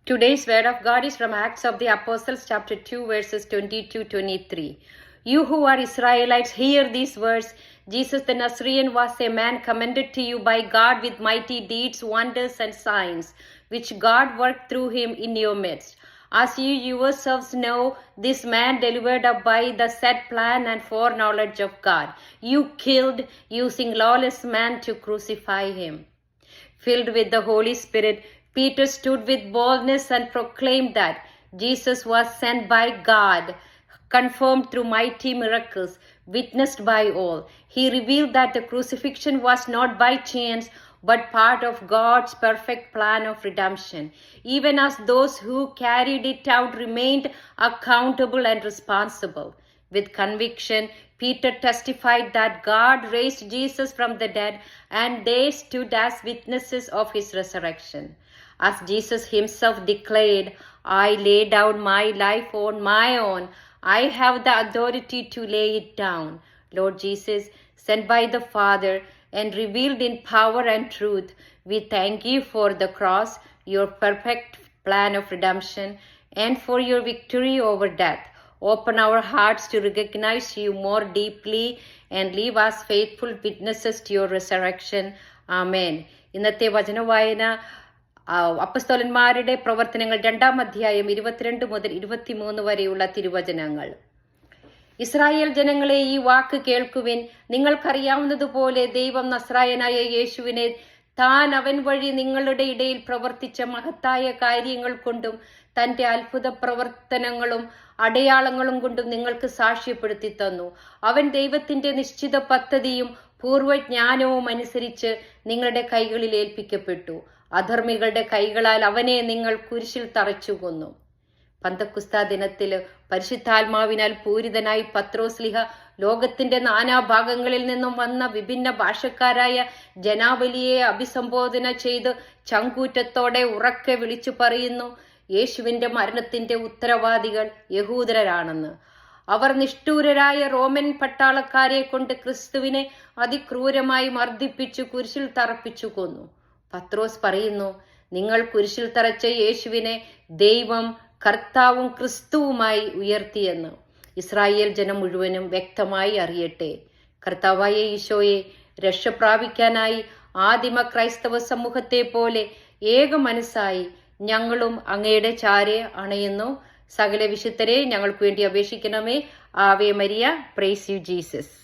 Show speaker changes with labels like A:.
A: Today's word of God is from Acts of the Apostles chapter 2 verses 20-23. You who are Israelites, hear these words. Jesus the Nazarene was a man commended to you by God with mighty deeds, wonders and signs, which God worked through him in your midst. As you yourselves know, this man delivered up by the set plan and foreknowledge of God. You killed, using lawless man to crucify him. Filled with the Holy Spirit, Peter stood with boldness and proclaimed that Jesus was sent by God, confirmed through mighty miracles, witnessed by all. He revealed that the crucifixion was not by chance, but part of God's perfect plan of redemption, even as those who carried it out remained accountable and responsible. With conviction, Peter testified that God raised Jesus from the dead, and they stood as witnesses of his resurrection. As Jesus himself declared, I lay down my life on my own. I have the authority to lay it down. Lord Jesus, sent by the Father and revealed in power and truth, we thank you for the cross, your perfect plan of redemption, and for your victory over death. Open our hearts to recognize you more deeply and leave us faithful witnesses to your resurrection. Amen. ഇന്നത്തെ വചനവായന അപ്പസ്തോലന്മാരുടെ പ്രവർത്തനങ്ങൾ 2-ാം അധ്യായം 22 മുതൽ 23 വരെയുള്ള തിരുവചനങ്ങൾ. Israel ജനങ്ങളെ, ഈ വാക്ക് കേൾക്കുവിൻ. നിങ്ങൾക്കറിയാവുന്നതുപോലെ ദൈവം നസ്രായനായ യേശുവിനെ താൻ അവൻ വഴി നിങ്ങളുടെ ഇടയിൽ പ്രവർത്തിച്ച മഹത്തായ കാര്യങ്ങൾ കൊണ്ടും തന്റെ അത്ഭുത പ്രവർത്തനങ്ങളും അടയാളങ്ങളും കൊണ്ടും നിങ്ങൾക്ക് സാക്ഷ്യപ്പെടുത്തി തന്നു. അവൻ ദൈവത്തിന്റെ നിശ്ചിത പദ്ധതിയും പൂർവ്വജ്ഞാനവും അനുസരിച്ച് നിങ്ങളുടെ കൈകളിൽ ഏൽപ്പിക്കപ്പെട്ടു. അധർമ്മികളുടെ കൈകളാൽ അവനെ നിങ്ങൾ കുരിശിൽ തറച്ചു കൊന്നു. പന്തക്കുസ്ത ദിനത്തിൽ പരിശുദ്ധാത്മാവിനാൽ പൂരിതനായി പത്രോസ്ലിഹ ലോകത്തിന്റെ നാനാഭാഗങ്ങളിൽ നിന്നും വന്ന വിഭിന്ന ഭാഷക്കാരായ ജനാവലിയെ അഭിസംബോധന ചെയ്ത് ചങ്കൂറ്റത്തോടെ ഉറക്കെ വിളിച്ചു പറയുന്നു, യേശുവിന്റെ മരണത്തിന്റെ ഉത്തരവാദികൾ യഹൂദരാണെന്ന്. അവർ നിഷ്ഠൂരരായ റോമൻ പട്ടാളക്കാരെ കൊണ്ട് ക്രിസ്തുവിനെ അതിക്രൂരമായി മർദ്ദിപ്പിച്ചു കുരിശിൽ തറപ്പിച്ചു കൊന്നു. പത്രോസ് പറയുന്നു, നിങ്ങൾ കുരിശിൽ തറച്ച യേശുവിനെ ദൈവം കർത്താവും ക്രിസ്തുവുമായി ഉയർത്തിയെന്ന് ഇസ്രായേൽ ജനം മുഴുവനും വ്യക്തമായി അറിയട്ടെ. കർത്താവായ ഈശോയെ രക്ഷ പ്രാപിക്കാനായി ആദിമ ക്രൈസ്തവ സമൂഹത്തെ പോലെ ഏക മനസ്സായി ഞങ്ങളും അങ്ങയുടെ ചാരെ അണയുന്നു. സകല വിശുദ്ധരെ ഞങ്ങൾക്ക് വേണ്ടി അപേക്ഷിക്കണമേ. Ave Maria. Praise you Jesus.